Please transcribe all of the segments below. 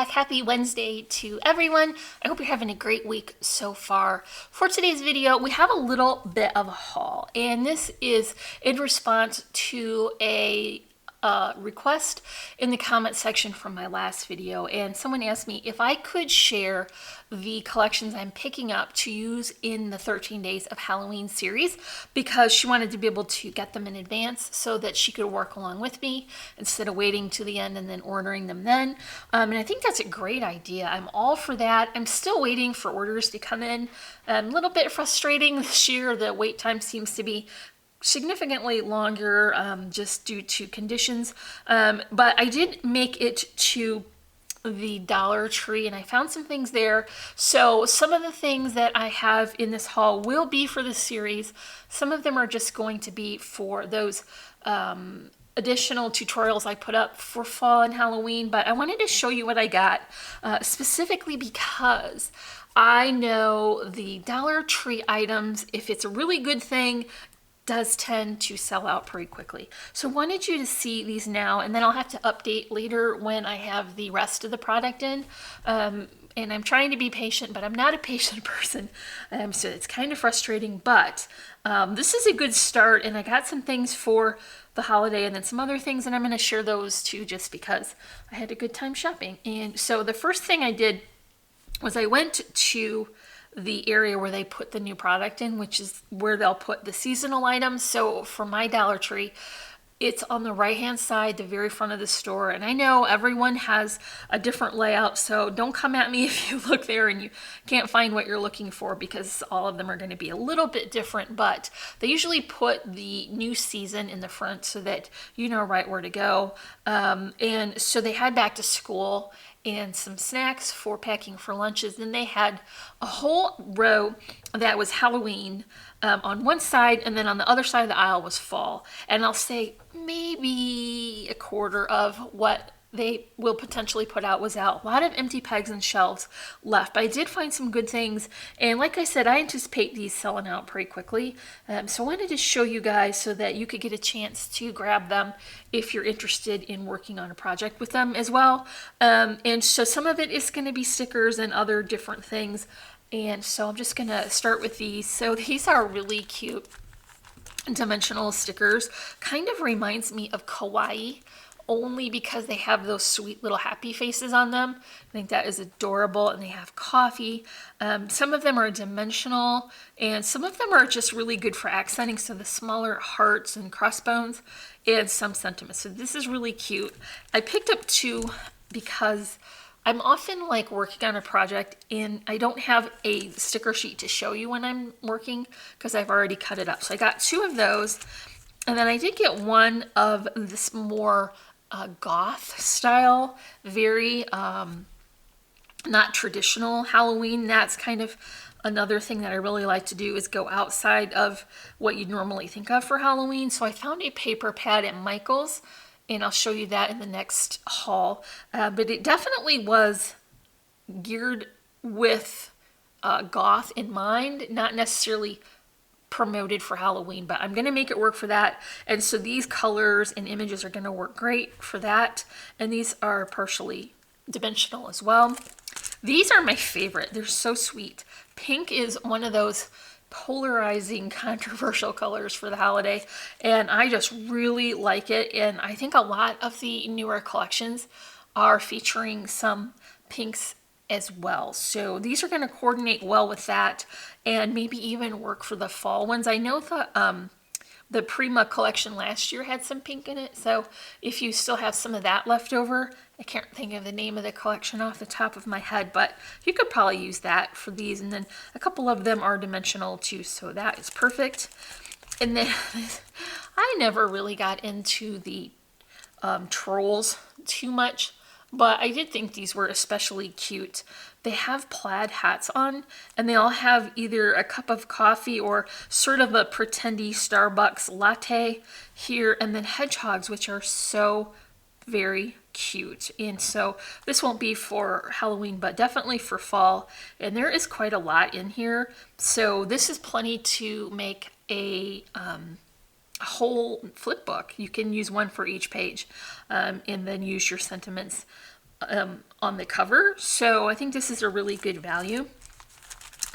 back. Happy Wednesday to everyone. I hope you're having a great week so far. For today's video, we have a little bit of a haul, and this is in response to a request in the comment section from my last video, and someone asked me if I could share the collections I'm picking up to use in the 13 Days of Halloween series, because she wanted to be able to get them in advance so that she could work along with me instead of waiting to the end and then ordering them then. And I think that's a great idea. I'm all for that. I'm still waiting for orders to come in. A little bit frustrating this year. The wait time seems to be significantly longer just due to conditions, but I did make it to the Dollar Tree and I found some things there. So some of the things that I have in this haul will be for the series. Some of them are just going to be for those additional tutorials I put up for fall and Halloween, but I wanted to show you what I got specifically because I know the Dollar Tree items, if it's a really good thing, does tend to sell out pretty quickly. So I wanted you to see these now, and then I'll have to update later when I have the rest of the product in. And I'm trying to be patient, but I'm not a patient person. So it's kind of frustrating, but this is a good start, and I got some things for the holiday and then some other things, and I'm going to share those too just because I had a good time shopping. And so the first thing I did was I went to the area where they put the new product in, which is where they'll put the seasonal items. So for my Dollar Tree, it's on the right hand side, the very front of the store. And I know everyone has a different layout, so don't come at me if you look there and you can't find what you're looking for, because all of them are going to be a little bit different. But they usually put the new season in the front so that you know right where to go. And so they had back to school and some snacks for packing for lunches. Then they had a whole row that was Halloween on one side, and then on the other side of the aisle was fall. And I'll say maybe a quarter of what they will potentially put out was out. A lot of empty pegs and shelves left, but I did find some good things. And like I said, I anticipate these selling out pretty quickly. So I wanted to show you guys so that you could get a chance to grab them if you're interested in working on a project with them as well. And so some of it is going to be stickers and other different things. And so I'm just going to start with these. So these are really cute dimensional stickers. Kind of reminds me of kawaii, only because they have those sweet little happy faces on them. I think that is adorable, and they have coffee. Some of them are dimensional, and some of them are just really good for accenting, so the smaller hearts and crossbones and some sentiments. So this is really cute. I picked up two because I'm often like working on a project and I don't have a sticker sheet to show you when I'm working because I've already cut it up. So I got two of those, and then I did get one of this more goth style, very not traditional Halloween. That's kind of another thing that I really like to do, is go outside of what you'd normally think of for Halloween. So I found a paper pad at Michael's, and I'll show you that in the next haul. But it definitely was geared with goth in mind, not necessarily promoted for Halloween, but I'm going to make it work for that. And so these colors and images are going to work great for that. And these are partially dimensional as well. These are my favorite. They're so sweet. Pink is one of those polarizing, controversial colors for the holiday, and I just really like it. And I think a lot of the newer collections are featuring some pinks as well. So these are going to coordinate well with that, and maybe even work for the fall ones. I know the Prima collection last year had some pink in it, so if you still have some of that left over, I can't think of the name of the collection off the top of my head, but you could probably use that for these. And then a couple of them are dimensional too, so that is perfect. And then I never really got into the trolls too much, but I did think these were especially cute. They have plaid hats on, and they all have either a cup of coffee or sort of a pretendy Starbucks latte here, and then hedgehogs, which are so very cute. And so this won't be for Halloween, but definitely for fall. And there is quite a lot in here, so this is plenty to make a whole flip book. You can use one for each page, and then use your sentiments on the cover. So I think this is a really good value.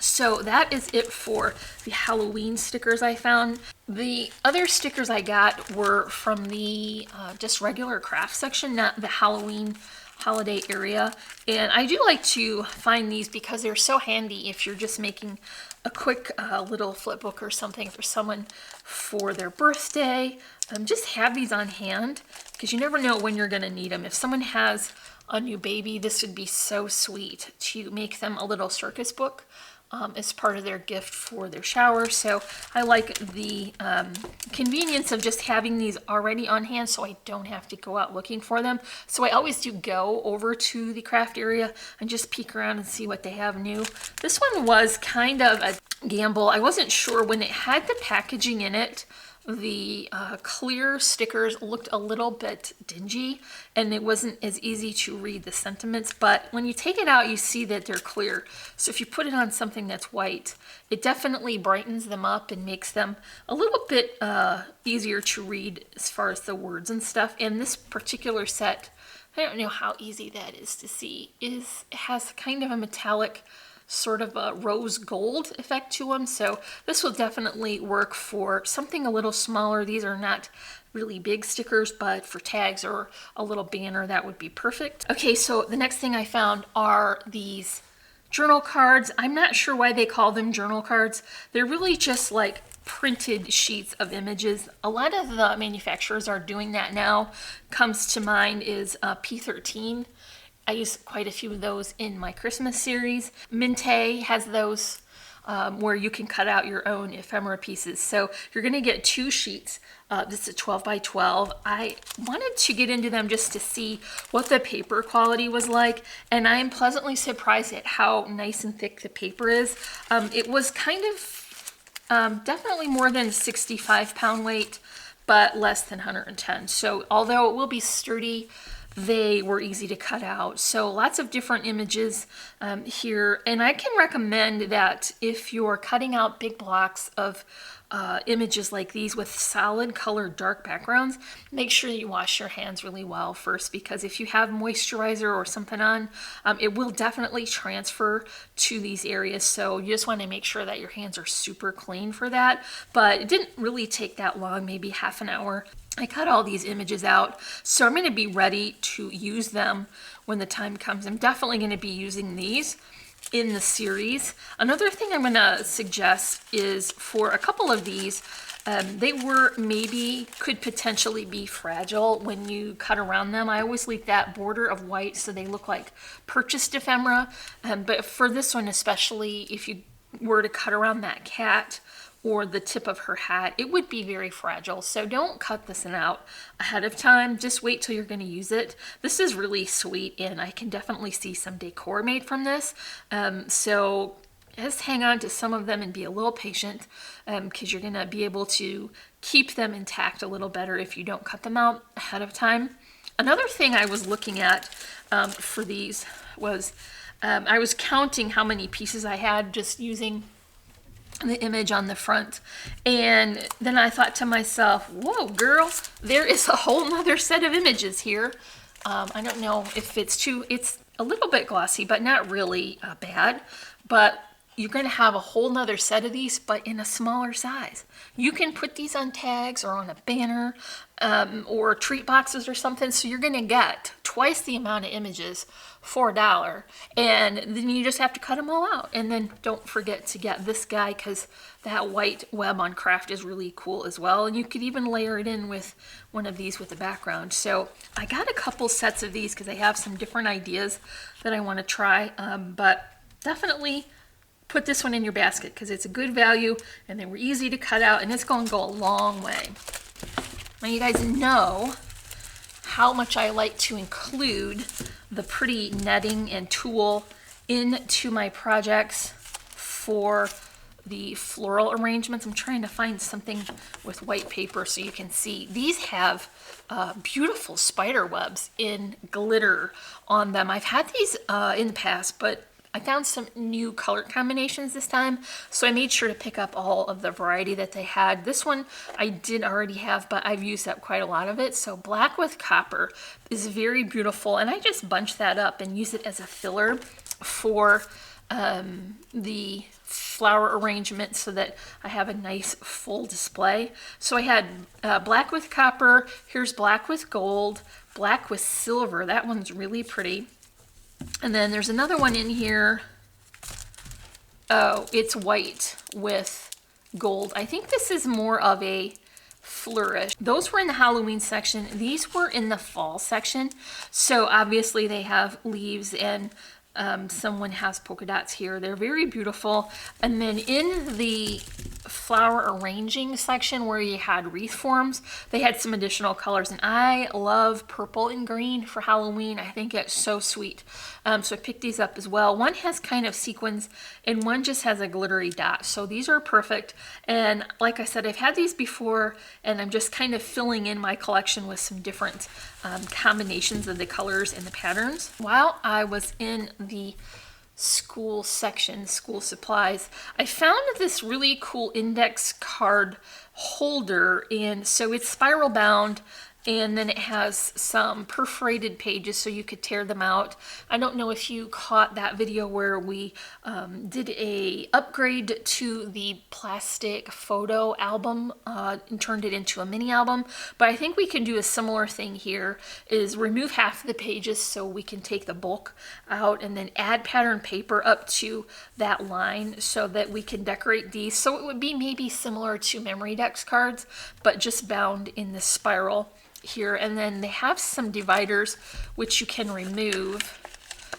So that is it for the Halloween stickers I found. The other stickers I got were from the just regular craft section, not the Halloween holiday area. And I do like to find these because they're so handy if you're just making a quick little flip book or something for someone for their birthday. Just have these on hand because you never know when you're going to need them. If someone has a new baby, this would be so sweet to make them a little circus book as part of their gift for their shower. So I like the convenience of just having these already on hand so I don't have to go out looking for them. So I always do go over to the craft area and just peek around and see what they have new. This one was kind of a gamble. I wasn't sure when it had the packaging in it. The clear stickers looked a little bit dingy and it wasn't as easy to read the sentiments, but when you take it out you see that they're clear. So if you put it on something that's white, it definitely brightens them up and makes them a little bit easier to read as far as the words and stuff. And this particular set, I don't know how easy that is to see, it has kind of a metallic sort of a rose gold effect to them. So this will definitely work for something a little smaller. These are not really big stickers, but for tags or a little banner, that would be perfect. Okay, so the next thing I found are these journal cards. I'm not sure why they call them journal cards. They're really just like printed sheets of images. A lot of the manufacturers are doing that now. Comes to mind is P13. I use quite a few of those in my Christmas series. Minte has those where you can cut out your own ephemera pieces. So you're going to get 2 sheets. This is 12 by 12. I wanted to get into them just to see what the paper quality was like, and I am pleasantly surprised at how nice and thick the paper is. It was kind of definitely more than 65 pound weight, but less than 110. So although it will be sturdy, they were easy to cut out. So lots of different images here. And I can recommend that if you're cutting out big blocks of images like these with solid colored dark backgrounds, make sure you wash your hands really well first, because if you have moisturizer or something on, it will definitely transfer to these areas. So you just want to make sure that your hands are super clean for that. But it didn't really take that long, maybe half an hour. I cut all these images out, so I'm going to be ready to use them when the time comes. I'm definitely going to be using these in the series. Another thing I'm going to suggest is for a couple of these, they could potentially be fragile when you cut around them. I always leave that border of white so they look like purchased ephemera. But for this one especially, if you were to cut around that cat or the tip of her hat, it would be very fragile. So don't cut this one out ahead of time. Just wait till you're going to use it. This is really sweet, and I can definitely see some decor made from this. So just hang on to some of them and be a little patient, because you're going to be able to keep them intact a little better if you don't cut them out ahead of time. Another thing I was looking at for these was I was counting how many pieces I had just using the image on the front, and then I thought to myself, whoa girl, there is a whole nother set of images here. I don't know if it's a little bit glossy, but not really bad, but you're going to have a whole nother set of these, but in a smaller size. You can put these on tags or on a banner or treat boxes or something, so you're going to get twice the amount of images for $1, and then you just have to cut them all out. And then don't forget to get this guy, because that white web on craft is really cool as well, and you could even layer it in with one of these with the background. So I got a couple sets of these because I have some different ideas that I want to try, but definitely put this one in your basket because it's a good value and they were easy to cut out, and it's going to go a long way. Now you guys know how much I like to include the pretty netting and tulle into my projects for the floral arrangements. I'm trying to find something with white paper so you can see. These have beautiful spider webs in glitter on them. I've had these in the past, but I found some new color combinations this time, so I made sure to pick up all of the variety that they had. This one I did already have, but I've used up quite a lot of it. So black with copper is very beautiful, and I just bunch that up and use it as a filler for the flower arrangement so that I have a nice full display. So I had black with copper, here's black with gold, black with silver. That one's really pretty. And then there's another one in here. Oh, it's white with gold. I think this is more of a flourish. Those were in the Halloween section. These were in the fall section. So obviously they have leaves and someone has polka dots here. They're very beautiful. And then in the flower arranging section where you had wreath forms, they had some additional colors, and I love purple and green for Halloween. I think it's so sweet. So I picked these up as well. One has kind of sequins and one just has a glittery dot. So these are perfect. And like I said, I've had these before, and I'm just kind of filling in my collection with some different combinations of the colors and the patterns. While I was in the school section, school supplies, I found this really cool index card holder, and so it's spiral bound, and then it has some perforated pages so you could tear them out. I don't know if you caught that video where we did a upgrade to the plastic photo album and turned it into a mini album, but I think we can do a similar thing here, is remove half the pages so we can take the bulk out and then add pattern paper up to that line so that we can decorate these. So it would be maybe similar to memory dex cards, but just bound in the spiral here. And then they have some dividers which you can remove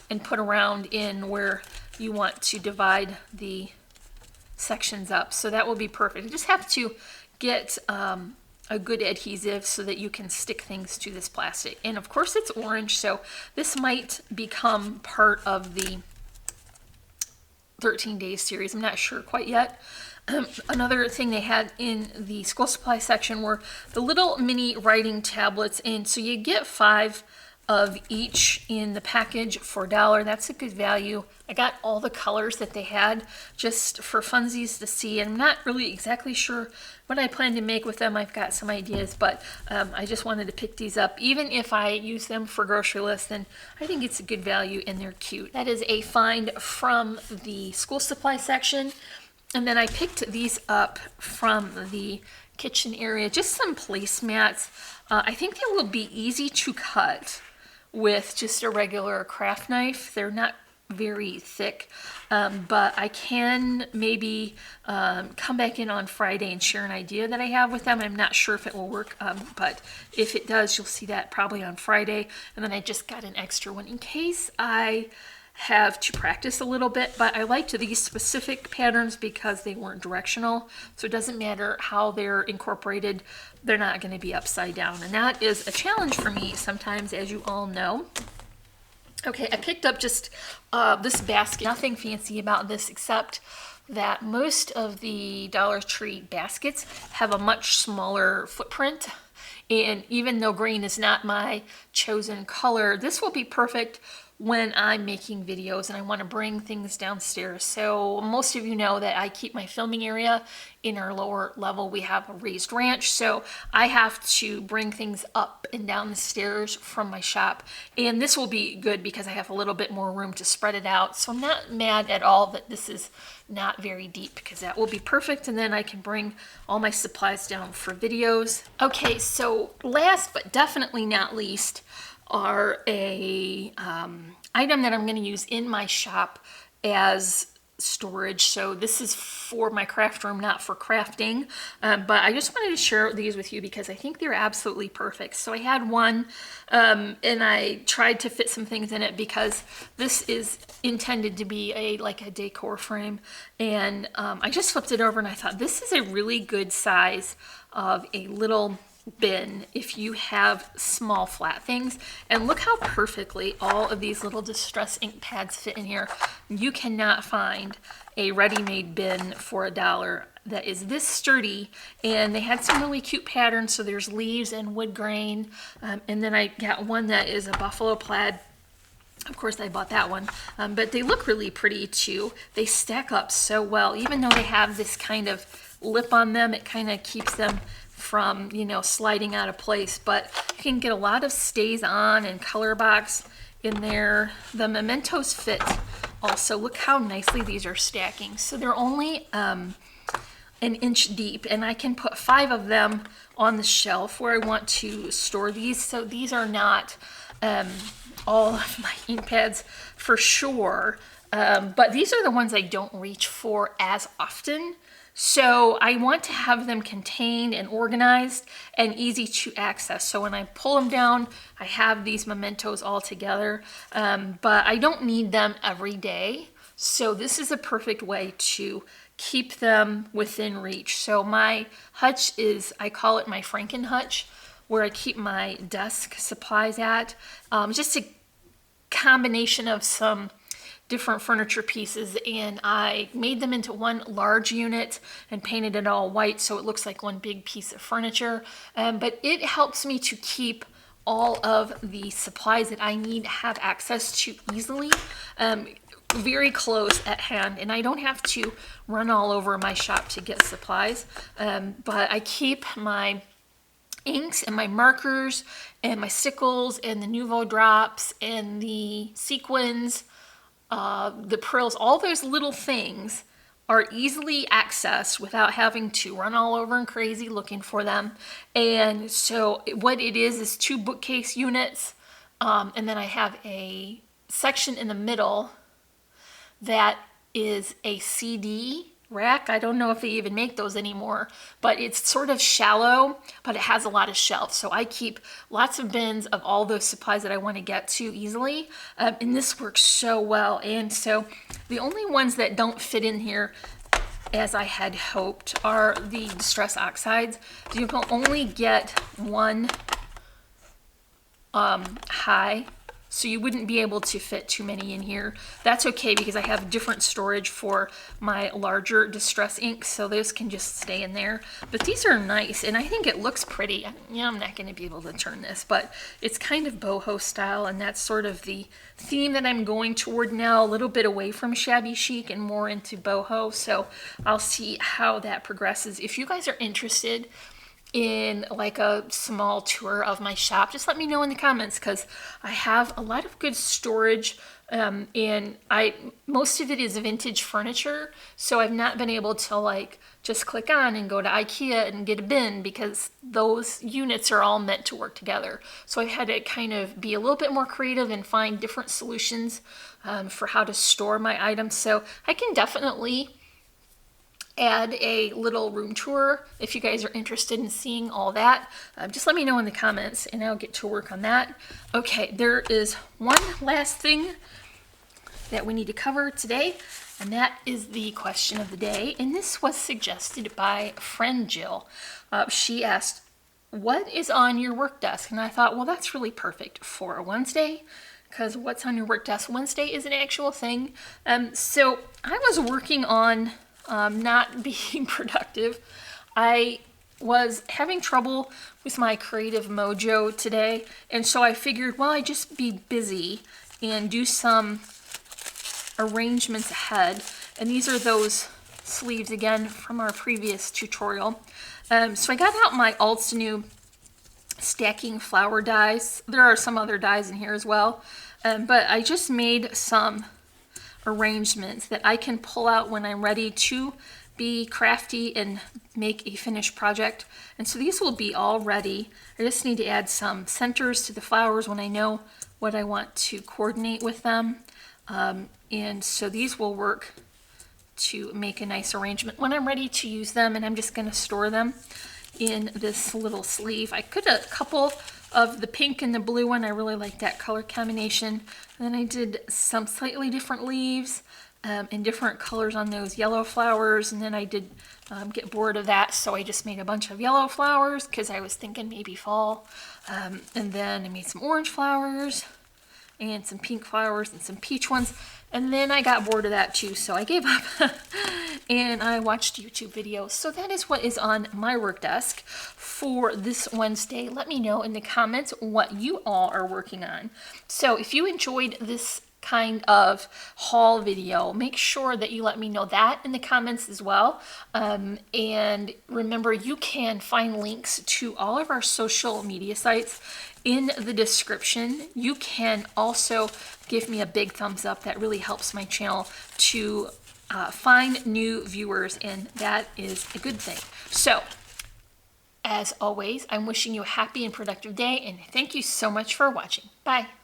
and put around in where you want to divide the sections up. So that will be perfect. You just have to get a good adhesive so that you can stick things to this plastic. And of course it's orange, so this might become part of the 13 days series. I'm not sure quite yet. Another thing they had in the school supply section were the little mini writing tablets, and so you get 5 of each in the package for $1. That's a good value. I got all the colors that they had just for funsies to see, and I'm not really exactly sure what I plan to make with them. I've got some ideas, but I just wanted to pick these up. Even if I use them for grocery list, then I think it's a good value and they're cute. That is a find from the school supply section. And then I picked these up from the kitchen area, just some placemats. I think they will be easy to cut with just a regular craft knife. They're not very thick, but I can maybe come back in on Friday and share an idea that I have with them. I'm not sure if it will work, but if it does, you'll see that probably on Friday. And then I just got an extra one in case I have to practice a little bit, but I liked these specific patterns because they weren't directional, so it doesn't matter how they're incorporated, they're not going to be upside down, and that is a challenge for me sometimes, as you all know. Okay, I picked up just this basket. Nothing fancy about this except that most of the Dollar Tree baskets have a much smaller footprint, and even though green is not my chosen color, this will be perfect when I'm making videos and I want to bring things downstairs. So most of you know that I keep my filming area in our lower level. We have a raised ranch, so I have to bring things up and down the stairs from my shop. And this will be good because I have a little bit more room to spread it out. So I'm not mad at all that this is not very deep, because that will be perfect, and then I can bring all my supplies down for videos. Okay, so last but definitely not least are a item that I'm going to use in my shop as storage. So this is for my craft room, not for crafting, but I just wanted to share these with you because I think they're absolutely perfect. So I had one and I tried to fit some things in it because this is intended to be like a decor frame, and I just flipped it over and I thought this is a really good size of a little bin if you have small flat things. And look how perfectly all of these little distress ink pads fit in here. You cannot find a ready-made bin for $1 that is this sturdy, and they had some really cute patterns. So there's leaves and wood grain, and then I got one that is a buffalo plaid Of course, I bought that one, but they look really pretty too. They stack up so well, even though they have this kind of lip on them. It kind of keeps them from, you know, sliding out of place, but you can get a lot of stays on and color box in there. The mementos fit also. Look how nicely these are stacking. So they're only an inch deep, and I can put 5 of them on the shelf where I want to store these. So these are not all of my ink pads for sure, but these are the ones I don't reach for as often. So I want to have them contained and organized and easy to access. So when I pull them down, I have these mementos all together, but I don't need them every day. So this is a perfect way to keep them within reach. So my hutch is, I call it my Franken hutch, where I keep my desk supplies at. Just a combination of some different furniture pieces, and I made them into one large unit and painted it all white so it looks like one big piece of furniture. But it helps me to keep all of the supplies that I need to have access to easily, very close at hand, and I don't have to run all over my shop to get supplies. But I keep my inks and my markers and my sickles and the Nouveau drops and the sequins, the prills, all those little things are easily accessed without having to run all over and crazy looking for them. And so what it is 2 bookcase units, and then I have a section in the middle that is a CD rack. I don't know if they even make those anymore, but it's sort of shallow, but it has a lot of shelves. So I keep lots of bins of all those supplies that I want to get to easily. And this works so well. And so the only ones that don't fit in here as I had hoped are the Distress Oxides. You can only get one high, so you wouldn't be able to fit too many in here. That's okay because I have different storage for my larger distress inks, so those can just stay in there. But these are nice, and I think it looks pretty. I'm not going to be able to turn this, but it's kind of boho style, and that's sort of the theme that I'm going toward now, a little bit away from shabby chic and more into boho. So I'll see how that progresses. If you guys are interested in like a small tour of my shop, just let me know in the comments, because I have a lot of good storage, and most of it is vintage furniture, so I've not been able to like just click on and go to IKEA and get a bin, because those units are all meant to work together. So I had to kind of be a little bit more creative and find different solutions for how to store my items. So I can definitely add a little room tour if you guys are interested in seeing all that. Just let me know in the comments and I'll get to work on that. Okay, there is one last thing that we need to cover today, and that is the question of the day. And this was suggested by friend Jill. She asked, what is on your work desk? And I thought, well, that's really perfect for a Wednesday, because what's on your work desk Wednesday is an actual thing. So I was working on not being productive. I was having trouble with my creative mojo today, and so I figured, well, I'd just be busy and do some arrangements ahead. And these are those sleeves again from our previous tutorial. So I got out my Altenew stacking flower dies. There are some other dies in here as well, but I just made some arrangements that I can pull out when I'm ready to be crafty and make a finished project. And so these will be all ready. I just need to add some centers to the flowers when I know what I want to coordinate with them. And so these will work to make a nice arrangement when I'm ready to use them, and I'm just going to store them in this little sleeve. I could a couple of the pink and the blue one. I really like that color combination. And then I did some slightly different leaves and different colors on those yellow flowers. And then I did get bored of that, so I just made a bunch of yellow flowers because I was thinking maybe fall. And then I made some orange flowers. and some pink flowers and some peach ones. And then I got bored of that too, so I gave up and I watched YouTube videos. So that is what is on my work desk for this Wednesday. Let me know in the comments what you all are working on. So if you enjoyed this kind of haul video, make sure that you let me know that in the comments as well. And remember, you can find links to all of our social media sites in the description. You can also give me a big thumbs up. That really helps my channel to find new viewers, and that is a good thing. So as always, I'm wishing you a happy and productive day, and thank you so much for watching. Bye.